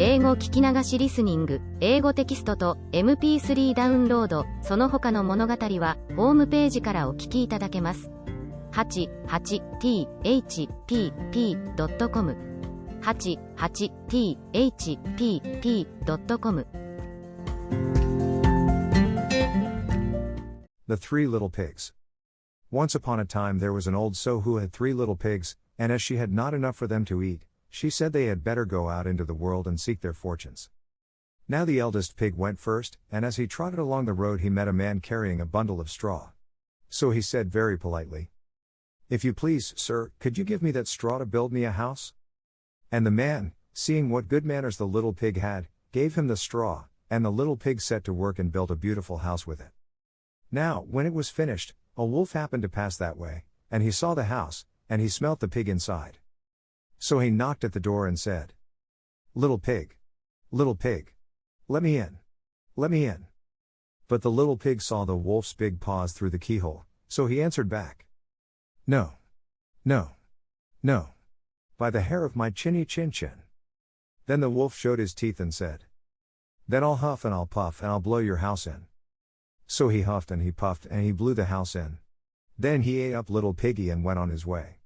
英語聞き流しリスニング、英語テキストと MP3 ダウンロード、その他の物語はホームページからお聞きいただけます。88thpp.com 88thpp.com The Three Little Pigs. Once upon a time there was an old sow who had 3 little pigs, and as she had not enough for them to eat, she said they had better go out into the world and seek their fortunes. Now the eldest pig went first, and as he trotted along the road he met a man carrying a bundle of straw. So he said very politely, "If you please, sir, could you give me that straw to build me a house?" And the man, seeing what good manners the little pig had, gave him the straw, and the little pig set to work and built a beautiful house with it. Now, when it was finished, a wolf happened to pass that way, and he saw the house, and he smelt the pig inside. So he knocked at the door and said, little pig, let me in. Let me in." But the little pig saw the wolf's big paws through the keyhole, so he answered back, "No. No. No. By the hair of my chinny chin chin." Then the wolf showed his teeth and said, "Then I'll huff and I'll puff and I'll blow your house in." So he huffed and he puffed and he blew the house in. Then he ate up little piggy and went on his way.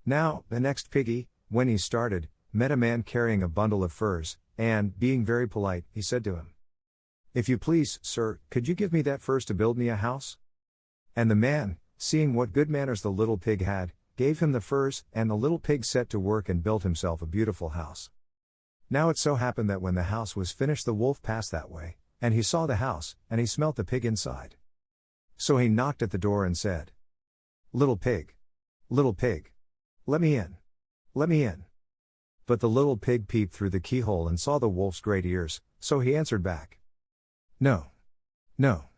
Now, the next piggy, when he started, met a man carrying a bundle of furs, and, being very polite, he said to him, "If you please, sir, could you give me that furs to build me a house?" And the man, seeing what good manners the little pig had, gave him the furs, and the little pig set to work and built himself a beautiful house. Now it so happened that when the house was finished the wolf passed that way, and he saw the house, and he smelt the pig inside. So he knocked at the door and said, little pig, let me in. Let me in." But the little pig peeped through the keyhole and saw the wolf's great ears, so he answered back, "No. No.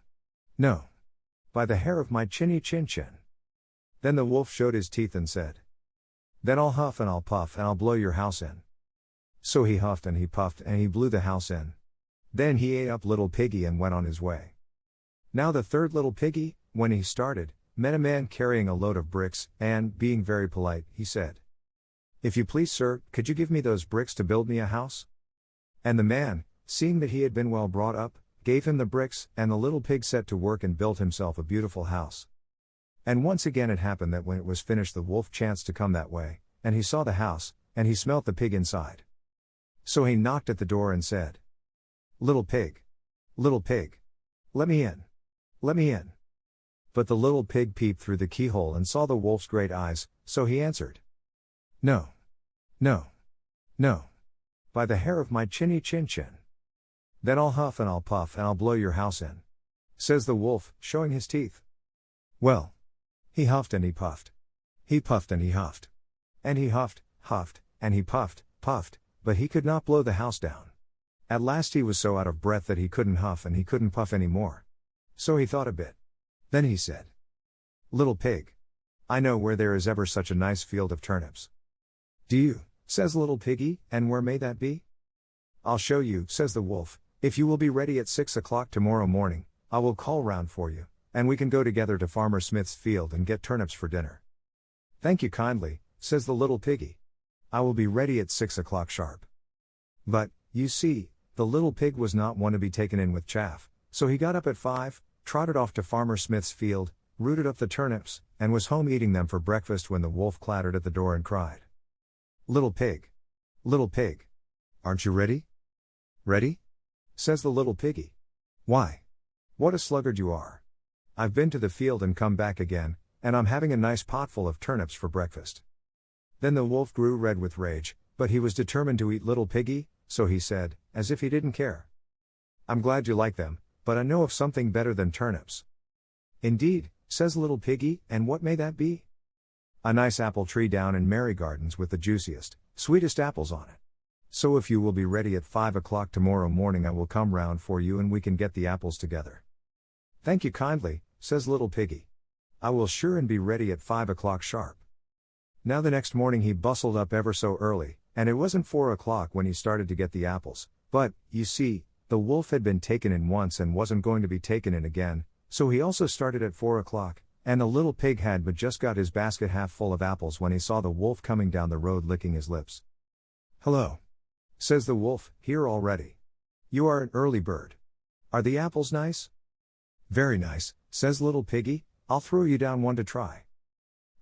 No. By the hair of my chinny chin chin." Then the wolf showed his teeth and said, "Then I'll huff and I'll puff and I'll blow your house in." So he huffed and he puffed and he blew the house in. Then he ate up little piggy and went on his way. Now the third little piggy, when he started, met a man carrying a load of bricks, and, being very polite, he said, "If you please, sir, could you give me those bricks to build me a house?" And the man, seeing that he had been well brought up, gave him the bricks, and the little pig set to work and built himself a beautiful house. And once again it happened that when it was finished the wolf chanced to come that way, and he saw the house, and he smelt the pig inside. So he knocked at the door and said, little pig, let me in. Let me in." But the little pig peeped through the keyhole and saw the wolf's great eyes, so he answered, "No. No. No. By the hair of my chinny chin chin. Then I'll huff and I'll puff and I'll blow your house in," says the wolf, showing his teeth. Well, he huffed and he puffed. He puffed and he huffed. And he huffed, and he puffed, but he could not blow the house down. At last he was so out of breath that he couldn't huff and he couldn't puff any more. So he thought a bit. Then he said, "Little pig, I know where there is ever such a nice field of turnips." "Do you?" says little piggy, "and where may that be?" "I'll show you," says the wolf. "If you will be ready at 6 o'clock tomorrow morning, I will call round for you, and we can go together to Farmer Smith's field and get turnips for dinner." "Thank you kindly," says the little piggy. "I will be ready at 6 o'clock sharp." But, you see, the little pig was not one to be taken in with chaff, so he got up at 5, trotted off to Farmer Smith's field, rooted up the turnips, and was home eating them for breakfast when the wolf clattered at the door and cried, little pig, aren't you ready?" "Ready?" says the little piggy. "Why? What a sluggard you are. I've been to the field and come back again, and I'm having a nice potful of turnips for breakfast." Then the wolf grew red with rage, but he was determined to eat little piggy, so he said, as if he didn't care, "I'm glad you like them, but I know of something better than turnips." "Indeed," says little piggy, "and what may that be?" "A nice apple tree down in Mary Gardens with the juiciest, sweetest apples on it. So if you will be ready at 5 o'clock tomorrow morning I will come round for you and we can get the apples together." "Thank you kindly," says little piggy. "I will sure and be ready at 5 o'clock sharp." Now the next morning he bustled up ever so early, and it wasn't 4 o'clock when he started to get the apples, but, you see, the wolf had been taken in once and wasn't going to be taken in again, so he also started at 4 o'clock, and the little pig had but just got his basket half full of apples when he saw the wolf coming down the road licking his lips. "Hello," says the wolf, here already. You are an early bird. Are the apples nice? Very nice, says little piggy, I'll throw you down one to try.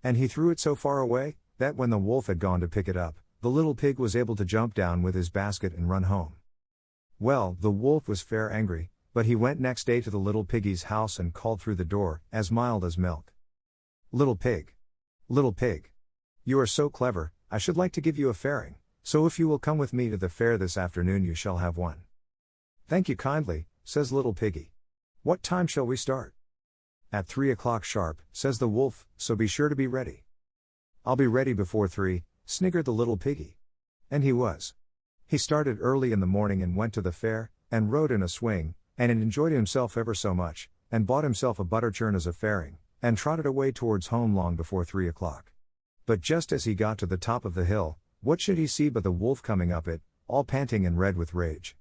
And he threw it so far away, that when the wolf had gone to pick it up, the little pig was able to jump down with his basket and run home. Well, the wolf was fair angry, but he went next day to the little piggy's house and called through the door, as mild as milk. Little pig. Little pig. You are so clever, I should like to give you a fairing, so if you will come with me to the fair this afternoon you shall have one. Thank you kindly, says little piggy. What time shall we start? At 3 o'clock sharp, says the wolf, so be sure to be ready. I'll be ready before 3, sniggered the little piggy. And he was. He started early in the morning and went to the fair, and rode in a swing, and enjoyed himself ever so much, and bought himself a butter churn as a fairing, and trotted away towards home long before 3 o'clock. But just as he got to the top of the hill, what should he see but the wolf coming up it, all panting and red with rage.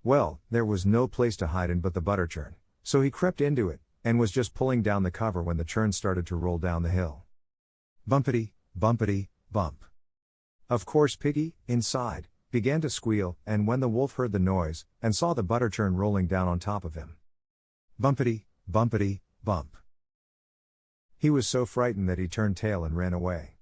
Well, there was no place to hide in but the butter churn, so he crept into it, and was just pulling down the cover when the churn started to roll down the hill. Bumpity, bumpity, bump. Of course Piggy, inside, began to squeal, and when the wolf heard the noise, and saw the butter churn rolling down on top of him. Bumpity, bumpity, bump. He was so frightened that he turned tail and ran away.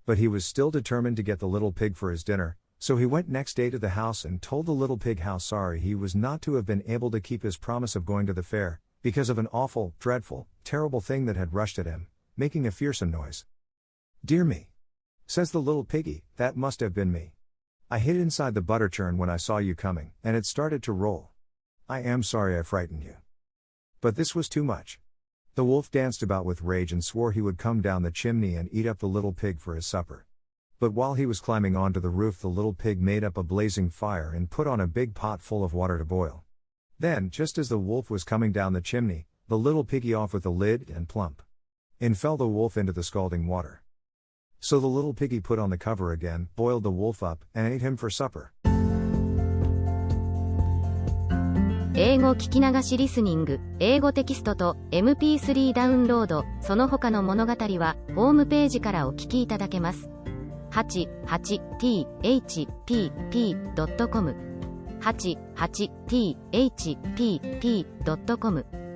But he was still determined to get the little pig for his dinner, so he went next day to the house and told the little pig how sorry he was not to have been able to keep his promise of going to the fair, because of an awful, dreadful, terrible thing that had rushed at him, making a fearsome noise. Dear me, says the little piggy, that must have been me. I hid inside the butter churn when I saw you coming, and it started to roll. I am sorry I frightened you. But this was too much. The wolf danced about with rage and swore he would come down the chimney and eat up the little pig for his supper. But while he was climbing onto the roof, the little pig made up a blazing fire and put on a big pot full of water to boil. Then, just as the wolf was coming down the chimney, the little piggy off with the lid, and plump. In fell the wolf into the scalding water. So the little piggy put on the cover again, boiled the wolf up, and ate him for supper. 英語聞き流しリスニング、英語テキストと MP3 ダウンロード、その他の物語は、ホームページからお聞きいただけます。88thpp.com 88thpp.com